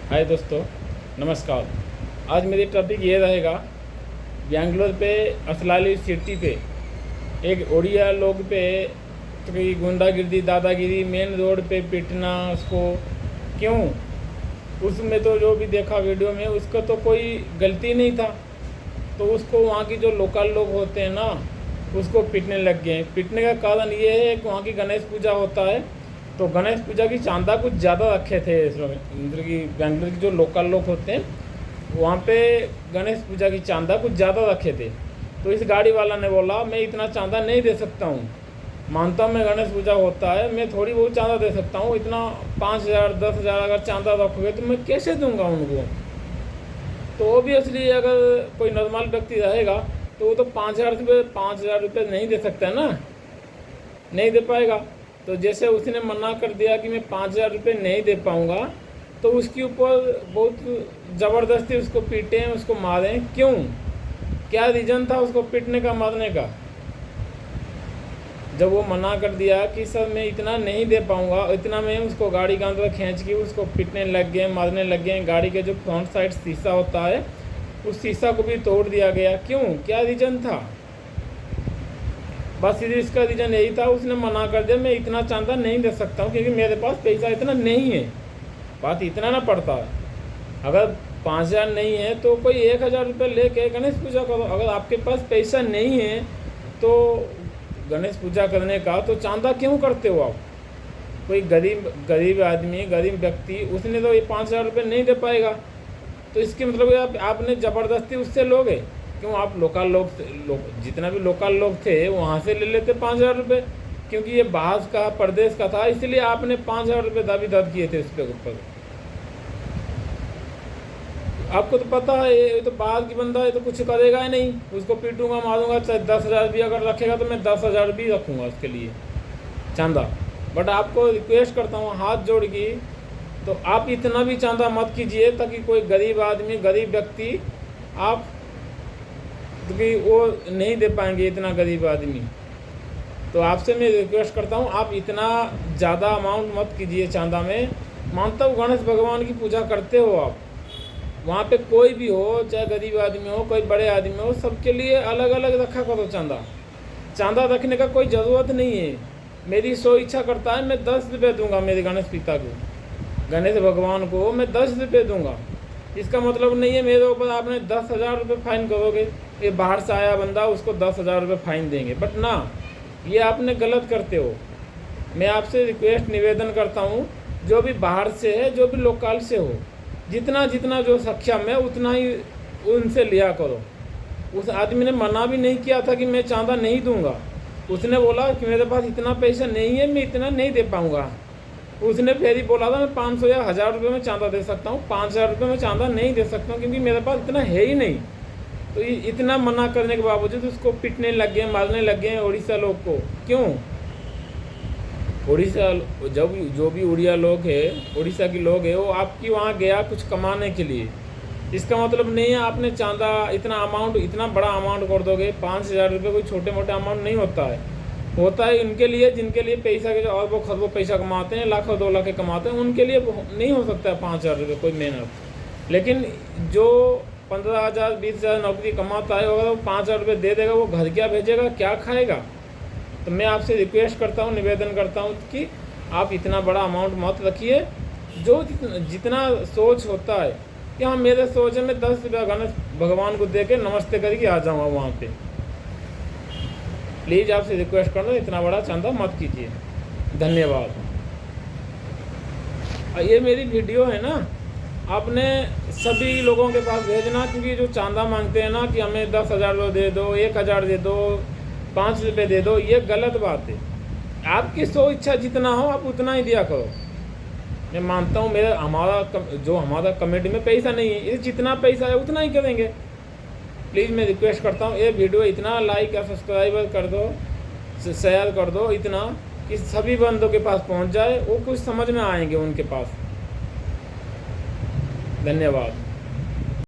हाय दोस्तों, नमस्कार। आज मेरी टॉपिक ये रहेगा, बेंगलोर पे असलाली सिटी पे एक उड़िया लोग पे तो कोई गुंडागिर्दी दादागिरी मेन रोड पे पीटना उसको क्यों। उसमें तो जो भी देखा वीडियो में उसका तो कोई गलती नहीं था, तो उसको वहाँ की जो लोकल लोग होते हैं ना उसको पीटने लग गए। पीटने का कारण ये है कि वहाँ की गणेश पूजा होता है, तो गणेश पूजा की चांदा कुछ ज़्यादा रखे थे इस लोग, मतलब कि बेंगलोर के जो लोकल लोग होते हैं वहाँ पे गणेश पूजा की चांदा कुछ ज़्यादा रखे थे। तो इस गाड़ी वाला ने बोला मैं इतना चांदा नहीं दे सकता हूँ, मानता हूँ मैं गणेश पूजा होता है, मैं थोड़ी बहुत चांदा दे सकता हूँ, इतना 5,000 10,000 अगर चांदा रखोगे तो मैं कैसे दूंगा उनको। तो ऑब्वियसली अगर कोई नॉर्मल व्यक्ति रहेगा तो वो तो 5,000 रुपये नहीं दे सकता है ना, नहीं दे पाएगा। तो जैसे उसने मना कर दिया कि मैं 5,000 रुपये नहीं दे पाऊँगा, तो उसके ऊपर बहुत ज़बरदस्ती उसको पीटें, उसको मारें। क्यों, क्या रीज़न था उसको पीटने का, मारने का। जब वो मना कर दिया कि सर मैं इतना नहीं दे पाऊँगा, इतना में उसको गाड़ी के अंदर खींच के उसको पीटने लग गए, मारने लग गए। गाड़ी के जो फ्रंट साइड शीशा होता है उस शीशा को भी तोड़ दिया गया। क्यों, क्या रीज़न था। बस इसका रीज़न यही था, उसने मना कर दिया मैं इतना चांदा नहीं दे सकता हूँ क्योंकि मेरे पास पैसा इतना नहीं है। बात इतना ना पड़ता है, अगर 5,000 नहीं है तो कोई 1,000 रुपये लेके गणेश पूजा करो। अगर आपके पास पैसा नहीं है तो गणेश पूजा करने का तो चांदा क्यों करते हो आप। कोई गरीब आदमी, गरीब व्यक्ति, उसने तो ये 5,000 रुपये नहीं दे पाएगा, तो इसके मतलब आपने ज़बरदस्ती उससे लोगे। क्यों, आप लोग जितना भी लोकल लोग थे वहाँ से ले लेते 5,000 रुपये, क्योंकि ये बाहर का प्रदेश का था इसलिए आपने 5,000 रुपये दाबी दर किए थे उस पर ऊपर। आपको तो पता है ये तो बाहर की बंदा है, तो कुछ करेगा ही नहीं, उसको पीटूंगा मारूंगा, चाहे 10,000 भी अगर रखेगा तो मैं 10,000 भी रखूँगा उसके लिए चांदा। बट आपको रिक्वेस्ट करता हूँ हाथ जोड़ के, तो आप इतना भी चांदा मत कीजिए ताकि कोई गरीब आदमी, गरीब व्यक्ति, आप क्योंकि वो नहीं दे पाएंगे इतना गरीब आदमी। तो आपसे मैं रिक्वेस्ट करता हूँ आप इतना ज़्यादा अमाउंट मत कीजिए चांदा में। मानता हूँ गणेश भगवान की पूजा करते हो आप, वहाँ पे कोई भी हो, चाहे गरीब आदमी हो, कोई बड़े आदमी हो, सबके लिए अलग अलग रखा करो चांदा। चांदा रखने का कोई ज़रूरत नहीं है। मेरी सो इच्छा करता है मैं 10 रुपये दूंगा मेरे गणेश पिता को, गणेश भगवान को मैं 10 रुपये दूंगा। इसका मतलब नहीं है मेरे ऊपर आपने 10,000 रुपये फाइन करोगे, ये बाहर से आया बंदा उसको 10,000 रुपये फाइन देंगे, बट ना, ये आपने गलत करते हो। मैं आपसे रिक्वेस्ट निवेदन करता हूँ, जो भी बाहर से है, जो भी लोकल से हो, जितना जितना जो सक्षम है उतना ही उनसे लिया करो। उस आदमी ने मना भी नहीं किया था कि मैं चांदा नहीं दूंगा, उसने बोला कि मेरे पास इतना पैसा नहीं है, मैं इतना नहीं दे पाऊंगा। उसने फिर ही बोला था मैं 500 या 1,000 रुपये में चांदा दे सकता हूँ, 5,000 रुपये में चांदा नहीं दे सकता हूँ क्योंकि मेरे पास इतना है ही नहीं। तो इतना मना करने के बावजूद उसको पीटने लग गए, मारने लग गए उड़ीसा लोग को। क्यों, उड़ीसा जो भी उड़िया लोग है, उड़ीसा के लोग है, वो आपकी वहाँ गया कुछ कमाने के लिए। इसका मतलब नहीं है आपने चांदा इतना अमाउंट, इतना बड़ा अमाउंट कर दोगे। 5,000 रुपये कोई छोटे मोटे अमाउंट नहीं होता है, होता है इनके लिए जिनके लिए पैसा के और वो खरबों पैसा कमाते हैं, लाखों 2 लाख कमाते हैं, उनके लिए नहीं हो सकता है 5,000 रुपये कोई मेहनत। लेकिन जो 15,000 20,000 नौकरी कमाता है, अगर वो 5,000 रुपये दे देगा, वो घर क्या भेजेगा, क्या खाएगा। तो मैं आपसे रिक्वेस्ट करता हूँ, निवेदन करता हूँ कि आप इतना बड़ा अमाउंट मत रखिए। जो जितना सोच होता है कि हाँ मेरे सोच है मैं 10 रुपया गणेश भगवान को दे के नमस्ते करके आ जाऊँगा वहाँ पे, प्लीज़ आपसे रिक्वेस्ट करना इतना बड़ा चांदा मत कीजिए। धन्यवाद। ये मेरी वीडियो है ना, आपने सभी लोगों के पास भेजना, क्योंकि जो चांदा मांगते हैं ना कि हमें 10,000 दे दो, 1,000 दे दो, 5 रुपये दे दो, ये गलत बात है। आपकी सो इच्छा जितना हो आप उतना ही दिया करो। मैं मानता हूँ हमारा कमेटी में पैसा नहीं है, ये जितना पैसा है उतना ही करेंगे। प्लीज़ मैं रिक्वेस्ट करता हूँ ये वीडियो इतना लाइक या सब्सक्राइब कर दो, शेयर कर दो, इतना कि सभी बंदों के पास पहुँच जाए, वो कुछ समझ में आएंगे उनके पास। धन्यवाद।